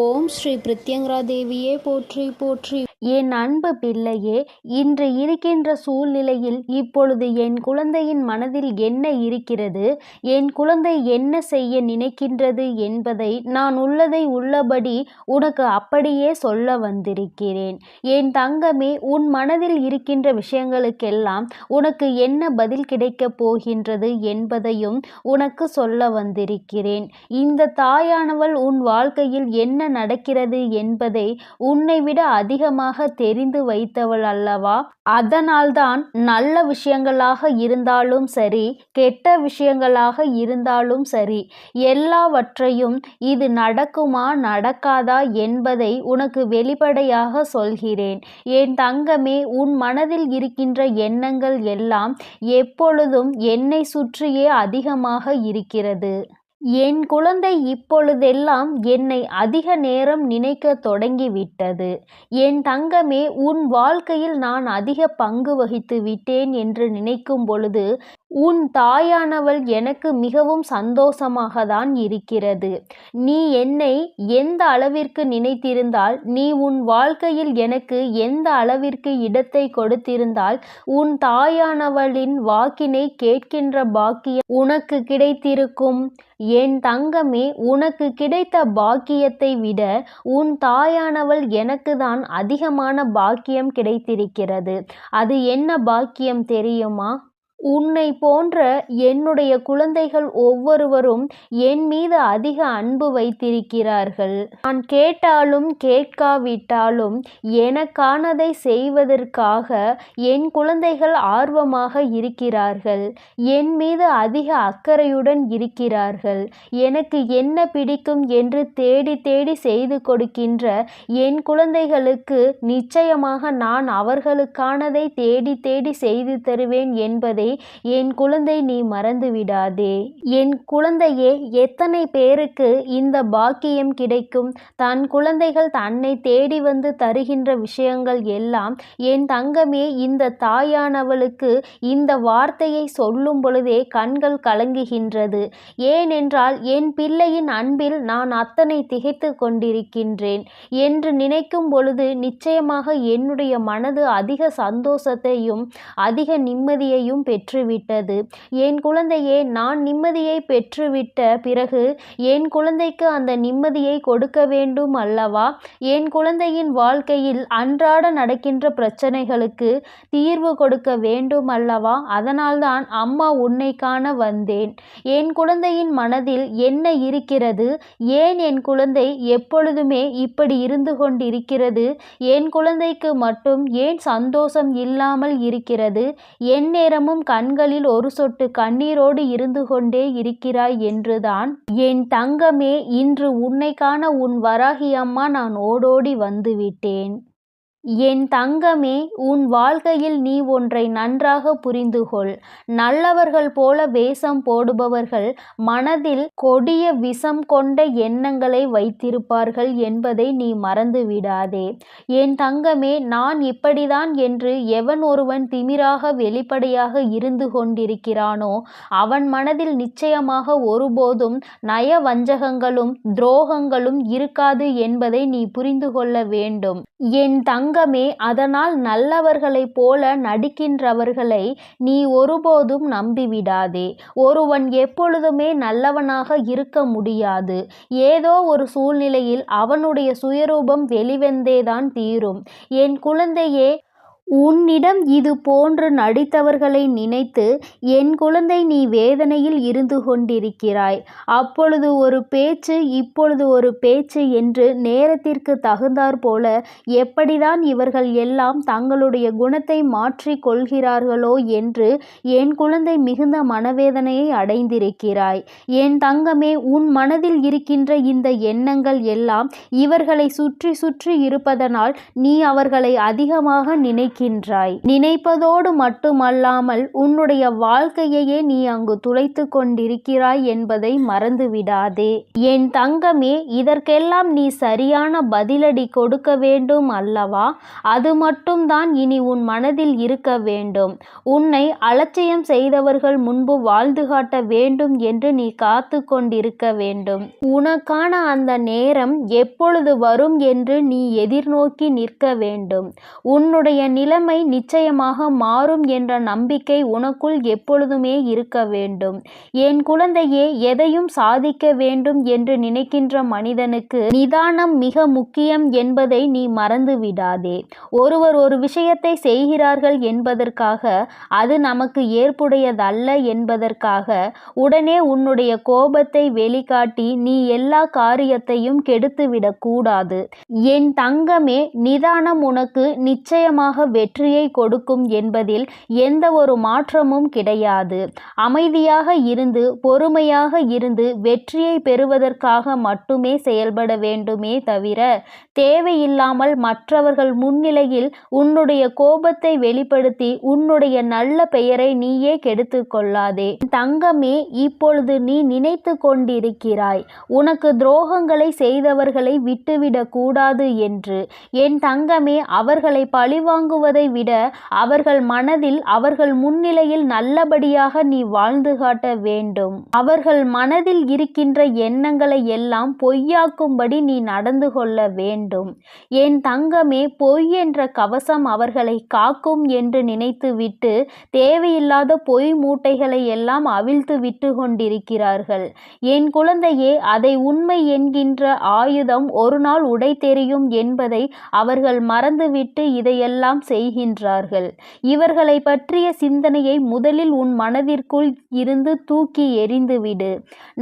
ஓம் ஸ்ரீ பிரித்யங்கரா தேவியே போற்றி போற்றி. என் அன்பு பிள்ளையே, இன்று இருக்கின்ற சூழ்நிலையில் இப்பொழுது என் குழந்தையின் மனதில் என்ன இருக்கிறது, என் குழந்தை என்ன செய்ய நினைக்கின்றது என்பதை நான் உள்ளதை உள்ளபடி உனக்கு அப்படியே சொல்ல வந்திருக்கிறேன். என் தங்கமே, உன் மனதில் இருக்கின்ற விஷயங்களுக்கெல்லாம் உனக்கு என்ன பதில் கிடைக்கப் போகின்றது என்பதையும் உனக்கு சொல்ல வந்திருக்கிறேன். இந்த தாயானவள் உன் வாழ்க்கையில் என்ன நடக்கிறது என்பதை உன்னை விட அதிகமாக தெரிந்து வைத்தவள் அல்லவா? அதனால்தான் நல்ல விஷயங்களாக இருந்தாலும் சரி, கெட்ட விஷயங்களாக இருந்தாலும் சரி, எல்லாவற்றையும் இது நடக்குமா நடக்காதா என்பதை உனக்கு வெளிப்படையாக சொல்கிறேன். என் தங்கமே, உன் மனதில் இருக்கின்ற எண்ணங்கள் எல்லாம் எப்பொழுதும் என்னை சுற்றியே அதிகமாக இருக்கிறது. என் குழந்தை இப்பொழுதெல்லாம் என்னை அதிக நேரம் நினைக்க தொடங்கிவிட்டது. என் தங்கமே, உன் வாழ்க்கையில் நான் அதிக பங்கு வகித்து விட்டேன் என்று நினைக்கும் பொழுது உன் தாயானவள் எனக்கு மிகவும் சந்தோஷமாக தான் இருக்கிறது. நீ என்னை எந்த அளவிற்கு நினைத்திருந்தால், நீ உன் வாழ்க்கையில் எனக்கு எந்த அளவிற்கு இடத்தை கொடுத்திருந்தால், உன் தாயானவளின் வாக்கினை கேட்கின்ற பாக்கியம் உனக்கு கிடைத்திருக்கும். என் தங்கமே, உனக்கு கிடைத்த பாக்கியத்தை விட உன் தாயானவள் எனக்கு தான் அதிகமான பாக்கியம் கிடைத்திருக்கிறது. அது என்ன பாக்கியம் தெரியுமா? உன்னை போன்ற என்னுடைய குழந்தைகள் ஒவ்வொருவரும் என் மீது அதிக அன்பு வைத்திருக்கிறார்கள். நான் கேட்டாலும் கேட்காவிட்டாலும் எனக்கானதை செய்வதற்காக என் குழந்தைகள் ஆர்வமாக இருக்கிறார்கள். என் மீது அதிக அக்கறையுடன் இருக்கிறார்கள். எனக்கு என்ன பிடிக்கும் என்று தேடி தேடி செய்து கொடுக்கின்ற என் குழந்தைகளுக்கு நிச்சயமாக நான் அவர்களுக்கானதை தேடி தேடி செய்து தருவேன் என்பதை என் குழந்தை நீ மறந்து விடாதே. என் குழந்தையே, எத்தனை பேருக்கு இந்த பாக்கியம் கிடைக்கும்? தன் குழந்தைகள் தன்னை தேடி வந்து தருகின்ற விஷயங்கள் எல்லாம் என் தங்கமே, இந்த தாயானவளுக்கு இந்த வார்த்தையை சொல்லும் பொழுதே கண்கள் கலங்குகின்றது. ஏனென்றால் என் பிள்ளையின் அன்பில் நான் அத்தனை திகைத்து கொண்டிருக்கின்றேன் என்று நினைக்கும் பொழுது நிச்சயமாக என்னுடைய மனது அதிக சந்தோஷத்தையும் அதிக நிம்மதியையும் பெற்றுவிட்டது. என் குழந்தையே, நான் நிம்மதியை பெற்றுவிட்ட பிறகு என் குழந்தைக்கு அந்த நிம்மதியை கொடுக்க வேண்டும் அல்லவா? என் குழந்தையின் வாழ்க்கையில் அன்றாட நடக்கின்ற பிரச்சனைகளுக்கு தீர்வு கொடுக்க வேண்டும் அல்லவா? அதனால்தான் அம்மா உன்னை காண வந்தேன். என் குழந்தையின் மனதில் என்ன இருக்கிறது? ஏன் என் குழந்தை எப்பொழுதுமே இப்படி இருந்து கொண்டிருக்கிறது? என் குழந்தைக்கு மட்டும் ஏன் சந்தோஷம் இல்லாமல் இருக்கிறது? எந்நேரமும் கண்களில் ஒரு சொட்டு கண்ணீரோடு இருந்து கொண்டே இருக்கிறாய் என்றுதான் என் தங்கமே, இன்று உன்னை காண உன் வராகி அம்மா நான் ஓடோடி வந்துவிட்டேன். என் தங்கமே, உன் வாழ்க்கையில் நீ ஒன்றை நன்றாக புரிந்து கொள். நல்லவர்கள் போல வேஷம் போடுபவர்கள் மனதில் கொடிய விஷம் கொண்ட எண்ணங்களை வைத்திருப்பார்கள் என்பதை நீ மறந்து விடாதே. என் தங்கமே, நான் இப்படிதான் என்று எவன் ஒருவன் திமிராக வெளிப்படையாக இருந்து கொண்டிருக்கிறானோ அவன் மனதில் நிச்சயமாக ஒருபோதும் நயவஞ்சகங்களும் துரோகங்களும் இருக்காது என்பதை நீ புரிந்து கொள்ள வேண்டும். என் தங்கமே, அதனால் நல்லவர்களைப் போல நடிக்கின்றவர்களை நீ ஒருபோதும் நம்பிவிடாதே. ஒருவன் எப்பொழுதுமே நல்லவனாக இருக்க முடியாது. ஏதோ ஒரு சூழ்நிலையில் அவனுடைய சுயரூபம் வெளிவந்தேதான் தீரும். என் குழந்தையே, உன்னிடம் இது போன்று நடித்தவர்களை நினைத்து என் குழந்தை நீ வேதனையில் இருந்து கொண்டிருக்கிறாய். அப்பொழுது ஒரு பேச்சு, இப்பொழுது ஒரு பேச்சு என்று நேரத்திற்கு தகுந்தாற் போல எப்படிதான் இவர்கள் எல்லாம் தங்களுடைய குணத்தை மாற்றிக் கொள்கிறார்களோ என்று என் குழந்தை மிகுந்த மனவேதனையை அடைந்திருக்கிறாய். என் தங்கமே, உன் மனதில் இருக்கின்ற இந்த எண்ணங்கள் எல்லாம் இவர்களை சுற்றி சுற்றி இருப்பதனால் நீ அவர்களை அதிகமாக நினைக்கிறாய். நினைக்கின்றாய். நினைப்பதோடு மட்டுமல்லாமல் உன்னுடைய வாழ்க்கையையே நீ அங்கு துளைத்து கொண்டிருக்கிறாய் என்பதை மறந்துவிடாதே. என் தங்கமே, இதற்கெல்லாம் நீ சரியான பதிலடி கொடுக்க வேண்டும் அல்லவா? அது மட்டும்தான் இனி உன் மனதில் இருக்க வேண்டும். உன்னை அலட்சியம் செய்தவர்கள் முன்பு வாழ்ந்து காட்ட வேண்டும் என்று நீ காத்து கொண்டிருக்க வேண்டும். உனக்கான அந்த நேரம் எப்பொழுது வரும் என்று நீ எதிர்நோக்கி நிற்க வேண்டும். உன்னுடைய நிலைமை நிச்சயமாக மாறும் என்ற நம்பிக்கை உனக்குள் எப்பொழுதுமே இருக்க வேண்டும். என் குழந்தையே, எதையும் சாதிக்க வேண்டும் என்று நினைக்கின்ற மனிதனுக்கு நிதானம் மிக முக்கியம் என்பதை நீ மறந்து விடாதே. ஒருவர் ஒரு விஷயத்தை செய்கிறார்கள் என்பதற்காக, அது நமக்கு ஏற்புடையதல்ல என்பதற்காக உடனே உன்னுடைய கோபத்தை வெளிக்காட்டி நீ எல்லா காரியத்தையும் கெடுத்துவிடக் கூடாது. என் தங்கமே, நிதானம் உனக்கு நிச்சயமாக வெற்றியை கொடுக்கும் என்பதில் எந்த ஒரு மாற்றமும் கிடையாது. அமைதியாக இருந்து பொறுமையாக இருந்து வெற்றியை பெறுவதற்காக மட்டுமே செயல்பட வேண்டுமே தவிர தேவையில்லாமல் மற்றவர்கள் முன்னிலையில் உன்னுடைய கோபத்தை வெளிப்படுத்தி உன்னுடைய நல்ல பெயரை நீயே கெடுத்து கொள்ளாதே. தங்கமே, இப்பொழுது நீ நினைத்து கொண்டிருக்கிறாய் உனக்கு துரோகங்களை செய்தவர்களை விட்டுவிடக் கூடாது என்று. என் தங்கமே, அவர்களை பழிவாங்குவதை விட அவர்கள் மனதில் அவர்கள் முன்னிலையில் நல்லபடியாக நீ வாழ்ந்து காட்ட வேண்டும். அவர்கள் மனதில் இருக்கின்ற எண்ணங்களை எல்லாம் பொய்யாக்கும்படி நீ நடந்து கொள்ள வேண்டும். என் தங்கமே, பொய் என்ற கவசம் அவர்களை காக்கும் என்று நினைத்துவிட்டு தேவையில்லாத பொய் மூட்டைகளை எல்லாம் அவிழ்த்து விட்டு கொண்டிருக்கிறார்கள். என் குழந்தையே, அதை உண்மை என்கின்ற ஆயுதம் ஒரு நாள் உடை தெரியும் என்பதை அவர்கள் மறந்துவிட்டு இதையெல்லாம் செய்கின்றார்கள். இவர்களை பற்றிய சிந்தனையை முதலில் உன் மனதிற்குள் இருந்து தூக்கி எறிந்துவிடு.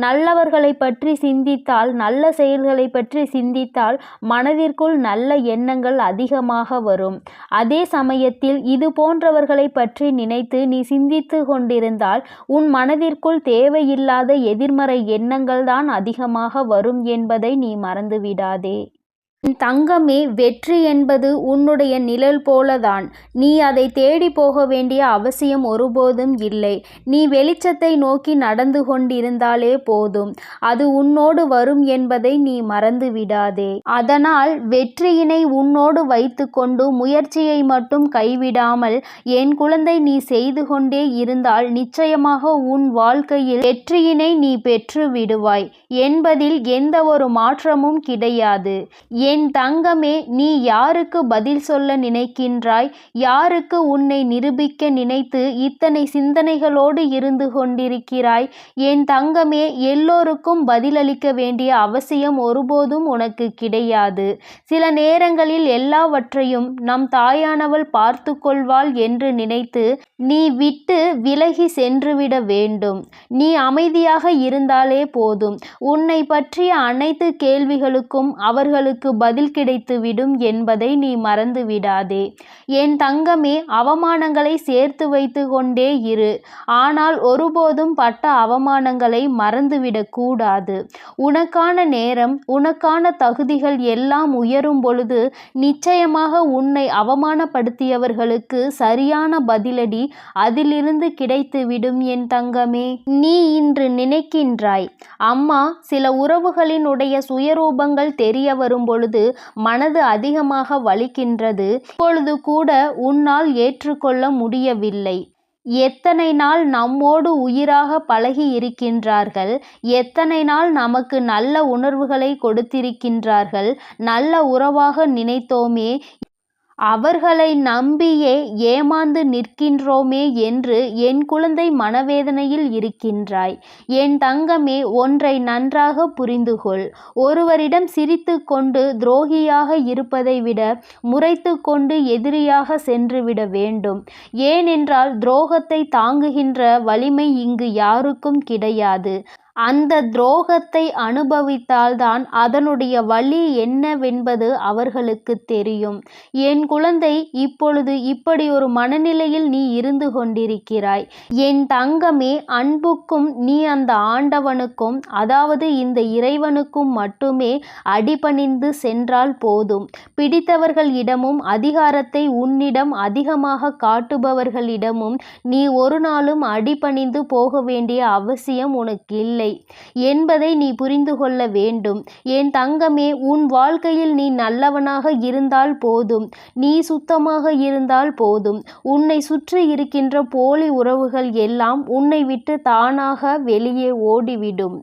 நல்லவர்களை பற்றி சிந்தித்தால், நல்ல செயல்களை பற்றி சிந்தித்தால் மனதிற்குள் நல்ல எண்ணங்கள் அதிகமாக வரும். அதே சமயத்தில் இது போன்றவர்களை பற்றி நினைத்து நீ சிந்தித்து கொண்டிருந்தால் உன் மனதிற்குள் தேவையில்லாத எதிர்மறை எண்ணங்கள் தான் அதிகமாக வரும் என்பதை நீ மறந்துவிடாதே. தங்கமே, வெற்றி என்பது உன்னுடைய நிழல் போலதான். நீ அதை தேடி போக வேண்டிய அவசியம் ஒருபோதும் இல்லை. நீ வெளிச்சத்தை நோக்கி நடந்து கொண்டிருந்தாலே போதும், அது உன்னோடு வரும் என்பதை நீ மறந்து விடாதே. அதனால் வெற்றியினை உன்னோடு வைத்து கொண்டு முயற்சியை மட்டும் கைவிடாமல் என் குழந்தை நீ செய்து கொண்டே இருந்தால் நிச்சயமாக உன் வாழ்க்கையில் வெற்றியினை நீ பெற்று விடுவாய் என்பதில் எந்த ஒரு மாற்றமும் கிடையாது. என் தங்கமே, நீ யாருக்கு பதில் சொல்ல நினைக்கின்றாய்? யாருக்கு உன்னை நிரூபிக்க நினைத்து இத்தனை சிந்தனைகளோடு இருந்து கொண்டிருக்கிறாய்? என் தங்கமே, எல்லோருக்கும் பதிலளிக்க வேண்டிய அவசியம் ஒருபோதும் உனக்கு கிடையாது. சில நேரங்களில் எல்லாவற்றையும் நம் தாயானவள் பார்த்து கொள்வாள் என்று நினைத்து நீ விட்டு விலகி சென்றுவிட வேண்டும். நீ அமைதியாக இருந்தாலே போதும். உன்னை பற்றிய அனைத்து கேள்விகளுக்கும் அவர்களுக்கு பதில் கிடைத்துவிடும் என்பதை நீ மறந்து விடாதே. என் தங்கமே, அவமானங்களை சேர்த்து வைத்து கொண்டே இரு. ஆனால் ஒருபோதும் பட்ட அவமானங்களை மறந்துவிடக் கூடாது. உனக்கான நேரம், உனக்கான தகுதிகள் எல்லாம் உயரும் பொழுது நிச்சயமாக உன்னை அவமானப்படுத்தியவர்களுக்கு சரியான பதிலடி அதிலிருந்து கிடைத்துவிடும். என் தங்கமே, நீ இன்று நினைக்கின்றாய், அம்மா, சில உறவுகளினுடைய சுயரூபங்கள் தெரிய வரும் பொழுது மனது அதிகமாக வலிக்கின்றது. இப்பொழுது கூட உன்னால் ஏற்றுக்கொள்ள முடியவில்லை. எத்தனை நாள் நம்மோடு உயிராக பழகி இருக்கின்றார்கள், எத்தனை நாள் நமக்கு நல்ல உணர்வுகளை கொடுத்திருக்கின்றார்கள், நல்ல உறவாக நினைத்தோமே, அவர்களை நம்பியே ஏமாந்து நிற்கின்றோமே என்று என் குழந்தை மனவேதனையில் இருக்கின்றாய். என் தங்கமே, ஒன்றை நன்றாக புரிந்துகொள். ஒருவரிடம் சிரித்து கொண்டு துரோகியாக இருப்பதை விட முறைத்து கொண்டு எதிரியாக சென்றுவிட வேண்டும். ஏனென்றால் துரோகத்தை தாங்குகின்ற வலிமை இங்கு யாருக்கும் கிடையாது. அந்த துரோகத்தை அனுபவித்தால்தான் அதனுடைய வலி என்னவென்பது அவர்களுக்கு தெரியும். என் குழந்தை, இப்பொழுது இப்படி ஒரு மனநிலையில் நீ இருந்து கொண்டிருக்கிறாய். என் தங்கமே, அன்புக்கும் நீ அந்த ஆண்டவனுக்கும், அதாவது இந்த இறைவனுக்கும் மட்டுமே அடிபணிந்து சென்றால் போதும். பிடித்தவர்களிடமும் அதிகாரத்தை உன்னிடம் அதிகமாக காட்டுபவர்களிடமும் நீ ஒரு நாளும் அடிபணிந்து போக வேண்டிய அவசியம் உனக்கு இல்லை என்பதை நீ புரிந்து கொள்ள வேண்டும். என் தங்கமே, உன் வாழ்க்கையில் நீ நல்லவனாக இருந்தால் போதும், நீ சுத்தமாக இருந்தால் போதும். உன்னை சுற்றி இருக்கின்ற போலி உறவுகள் எல்லாம் உன்னை விட்டு தானாக வெளியே ஓடிவிடும்.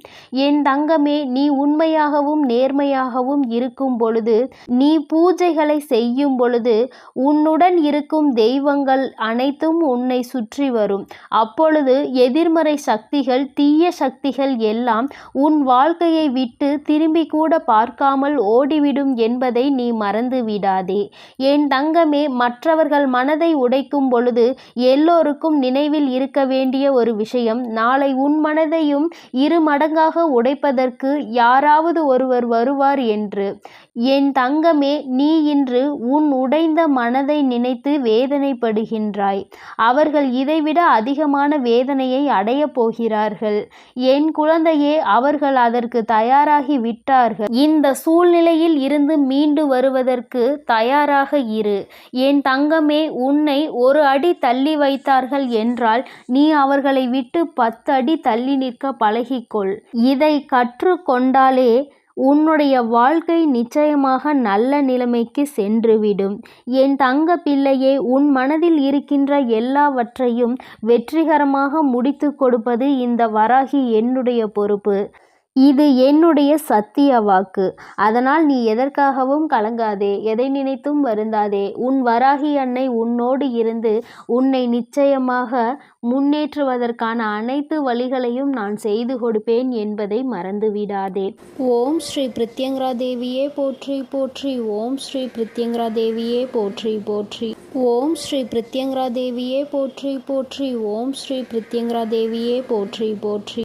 என் தங்கமே, நீ உண்மையாகவும் நேர்மையாகவும் இருக்கும் பொழுது, நீ பூஜைகளை செய்யும் பொழுது, உன்னுடன் இருக்கும் தெய்வங்கள் அனைத்தும் உன்னை சுற்றி வரும். அப்பொழுது எதிர்மறை சக்திகள், தீய சக்திகள் எல்லாம் உன் வாழ்க்கையை விட்டு திரும்பி கூட பார்க்காமல் ஓடிவிடும் என்பதை நீ மறந்து விடாதே. என் தங்கமே, மற்றவர்கள் மனதை உடைக்கும் பொழுது எல்லோருக்கும் நினைவில் இருக்க வேண்டிய ஒரு விஷயம், நாளை உன் மனதையும் 2 மடங்காக உடைப்பதற்கு யாராவது ஒருவர் வருவார் என்று. என் தங்கமே, நீ இன்று உன் உடைந்த மனதை நினைத்து வேதனைப்படுகின்றாய். அவர்கள் இதைவிட அதிகமான வேதனையை அடையப் போகிறார்கள். என் குழந்தையே, அவர்கள் அதற்கு தயாராகி விட்டார்கள். இந்த சூழ்நிலையில் இருந்து மீண்டு வருவதற்கு தயாராக இரு. என் தங்கமே, உன்னை 1 அடி தள்ளி வைத்தார்கள் என்றால் நீ அவர்களை விட்டு 10 அடி தள்ளி நிற்க பழகிக்கொள். இதை கற்றுக்கொண்டாலே உன்னுடைய வாழ்க்கை நிச்சயமாக நல்ல நிலைமைக்கு சென்றுவிடும். என் தங்க பிள்ளையே, உன் மனதில் இருக்கின்ற எல்லாவற்றையும் வெற்றிகரமாக முடித்து கொடுப்பது இந்த வராகி என்னுடைய பொறுப்பு. இது என்னுடைய சத்திய வாக்கு. அதனால் நீ எதற்காகவும் கலங்காதே, எதை நினைத்தும் வருந்தாதே. உன் வராகி அன்னை உன்னோடு இருந்து உன்னை நிச்சயமாக முன்னேற்றுவதற்கான அனைத்து வழிகளையும் நான் செய்து கொடுப்பேன் என்பதை மறந்துவிடாதே. ஓம் ஸ்ரீ பிரத்யங்கரா தேவியே போற்றி போற்றி. ஓம் ஸ்ரீ பிரத்யங்கரா தேவியே போற்றி போற்றி. ஓம் ஸ்ரீ பிரத்யங்கரா தேவியே போற்றி போற்றி. ஓம் ஸ்ரீ பிரத்யங்கரா தேவியே போற்றி போற்றி.